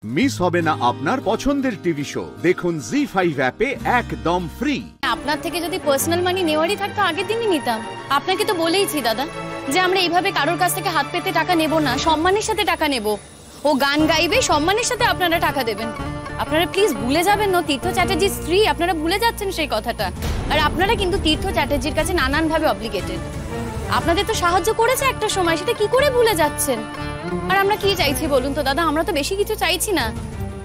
Miss হবে না আপনার পছন্দের টিভি শো। দেখুন জি5 অ্যাপে একদম ফ্রি। আপনার থেকে যদি পার্সোনাল মানি নেওয়ারই থাকতো আগের দিনই নিতাম। আপনাকে তো বলেইছি দাদা যে আমরা এইভাবে কারোর কাছ থেকে হাত পেতে টাকা নেব না, সম্মানের সাথে টাকা নেব। ও গান গাইবে, সম্মানের সাথে আপনারা টাকা দেবেন। আপনারা প্লিজ ভুলে যাবেন না তীর্থ চ্যাটার্জির স্ত্রী, আপনারা ভুলে যাচ্ছেন সেই কথাটা। আর আপনারা কিন্তু তীর্থ চ্যাটার্জির কাছে নানানভাবে অব্লিগেটেড। আপনাদের তো সাহায্য করেছে একটা সময়, সেটা কি করে ভুলে যাচ্ছেন? আর আমরা কি চাইছি বলুন তো দাদা? আমরা তো বেশি কিছু চাইছি না।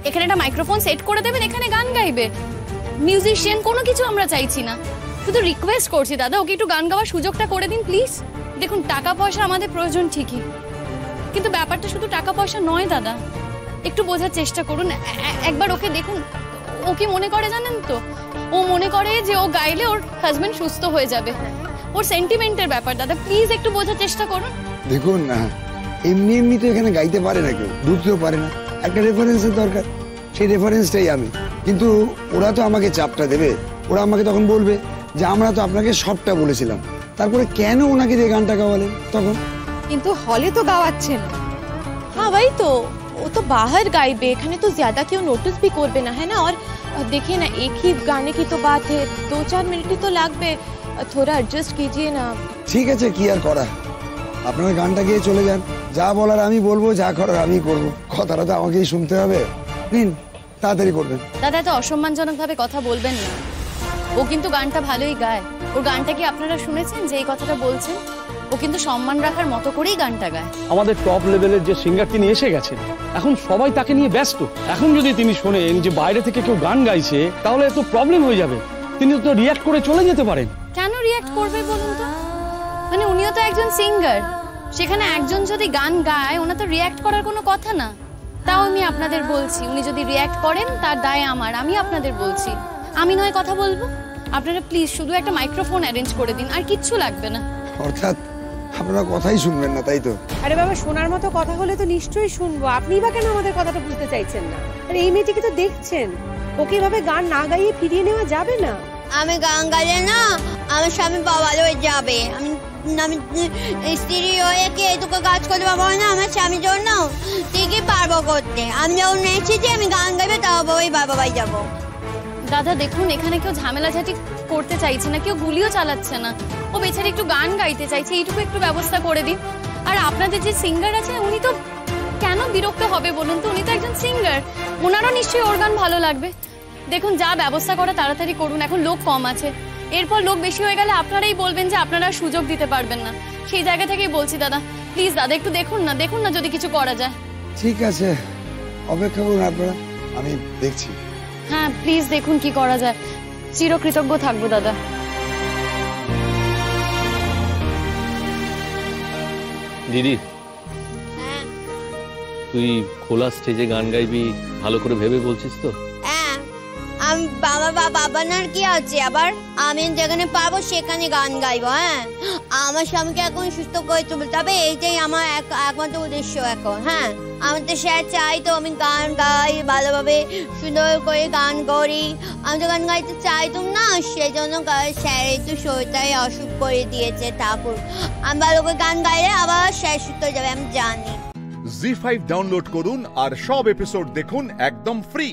এখানে একটা মাইক্রোফোন সেট করে দেবেন, এখানে গান গাইবে, মিউজিশিয়ান, কোনো কিছু আমরা চাইছি না। শুধু রিকোয়েস্ট করছি দাদা, ওকে একটু গান গাওয়ার সুযোগটা করে দিন প্লিজ। দেখুন টাকা পয়সা আমাদের প্রয়োজন ঠিকই, কিন্তু ব্যাপারটা শুধু টাকা পয়সা নয় দাদা। একটু বোঝার চেষ্টা করুন, একবার ওকে দেখুন। ও কি মনে করে জানেন তো? ও মনে করে যে ও গাইলে ওর হাজবেন্ড সুস্থ হয়ে যাবে। ওর সেন্টিমেন্টের ব্যাপার দাদা, প্লিজ একটু বোঝার চেষ্টা করুন। দেখুন না, এমনি এমনি তো এখানে গাইতে পারে না কেউ, ঢুকতেও পারে না। একটা রেফারেন্সের দরকার, সেই রেফারেন্সটাই আমি। কিন্তু ওরা তো আমাকে চাপটা দেবে, ওরা আমাকে তখন বলবে যে আমরা তো আপনাকে সবটা বলেছিলাম, তারপরে কেন ওনাকে দিয়ে গানটা গাওয়ালেন তখন? কিন্তু হলে তো গাওয়াচ্ছেন। हाँ भाई, तो वो तो बाहर गाइबे, এখানে তো ज्यादा क्यों नोटिस भी করবে না, है ना? और देखिए ना, एक ही गाने की तो बात है, 2-4 मिनट ही तो লাগবে, थोड़ा एडजस्ट कीजिए ना। ঠিক আছে, কি আর করা, আপনারা গানটা গিয়ে চলে যান। যা বলার আমি বলবো, যা করার আমি করবো, কথাটা তো আমাকেই শুনতে হবে। নিন, তাড়াতাড়ি করবেন। দাদা এত অসম্মানজনক ভাবে কথা বলবেন না। ও কিন্তু গানটা ভালোই গায়। ওর গানটা কি আপনারা শুনেছেন যে এই কথাটা বলছেন? ও কিন্তু সম্মান রাখার মতো করেই গানটা গায়। আমাদের টপ লেভেলের যে সিঙ্গার তিনি এসে গেছেন, এখন সবাই তাকে নিয়ে ব্যস্ত। এখন যদি তিনি শোনেন যে বাইরে থেকে কেউ গান গাইছে, তাহলে তো প্রবলেম হয়ে যাবে। তিনি তো রিঅ্যাক্ট করে চলে যেতে পারেন। কেন রিঅ্যাক্ট করবে বলুন তো? মানে উনিও তো একজন সিঙ্গার, সেখানে একজন যদি গান গায় ওনা তো রিঅ্যাক্ট করার কোনো কথা না। তাও আমি আপনাদের বলছি, উনি যদি রিঅ্যাক্ট করেন তার দায় আমার। আমি আপনাদের বলছি, আমি নয় কথা বলবো। আপনারা প্লিজ শুধু একটা মাইক্রোফোন অ্যারেঞ্জ করে দিন, আর কিচ্ছু লাগবে না। অর্থাৎ আপনারা কথাই শুনবেন না, তাই তো? আরে বাবা, শোনার মতো কথা হলে তো নিশ্চয়ই শুনবো। আপনি বা কেন আমাদের কথাটা বুঝতে চাইছেন না? আরে এই মেয়েটিকে তো দেখছেন, ওকে এভাবে গান না গাইয়ে ফিরিয়ে নেওয়া যাবে না। আমি গান গাইলে না আমার স্বামী বাবার হয়ে যাবে। আমি স্ত্রী হয়ে কি এটুকু কাজ করতে পারবো না আমার স্বামীর জন্য? ঠিকই পারবো করতে। আমি যখন নিয়েছি যে আমি গান গাইবে, তাও বাবাই বাবাই যাবো। দাদা দেখুন, এখানে কেউ ঝামেলাঝাটি করতে চাইছে না, কেউ গুলিও চালাচ্ছে না। ও বেচারি একটু গান গাইতে চাইছে, এইটুকু একটু ব্যবস্থা করে দিন। আর আপনাদের যে সিঙ্গার আছে, উনি তো কেন বিরক্ত হবে বলুন তো? উনি তো একজন সিঙ্গার, ওনারও নিশ্চয়ই ওর গান ভালো লাগবে। দেখুন যা ব্যবস্থা করে তাড়াতাড়ি করুন, এখন লোক কম আছে। এরপর লোক বেশি হয়ে গেলে আপনারাই বলবেন যে আপনারা সুযোগ দিতে পারবেন না। সেই জায়গা থেকেই বলছি দাদা, প্লিজ দাদা একটু দেখুন না যদি কিছু করা যায়। ঠিক আছে, অপেক্ষা করুন আপনারা, আমি দেখছি। হ্যাঁ প্লিজ দেখুন কি করা যায়। চিরকৃতজ্ঞ থাকবো দাদা। দিদি, তুই খোলা স্টেজে গান গাইবি ভালো করে ভেবে বলছিস তো? হ্যাঁ, আমি বাবার কি আছে, আবার আমি যেখানে পারবো সেখানে গান গাইবো। হ্যাঁ, আমার স্বামীকে এখন সুস্থ করে তুলতে হবে, এইটাই আমার একমাত্র উদ্দেশ্য এখন। হ্যাঁ, আমি তো স্যার চাই তো আমি গান গাই, ভালোভাবে সুন্দর করে গান করি। আমি তো গান গাইতে চাইতাম না, সেই জন্য স্যার একটু শরীরটাই অসুখ করে দিয়েছে ঠাকুর। আমি ভালো করে গান গাইলে আবার স্যার সুস্থ হয়ে যাবে, আমি জানি। জি5 ডাউনলোড করুন আর সব এপিসোড দেখুন একদম ফ্রি।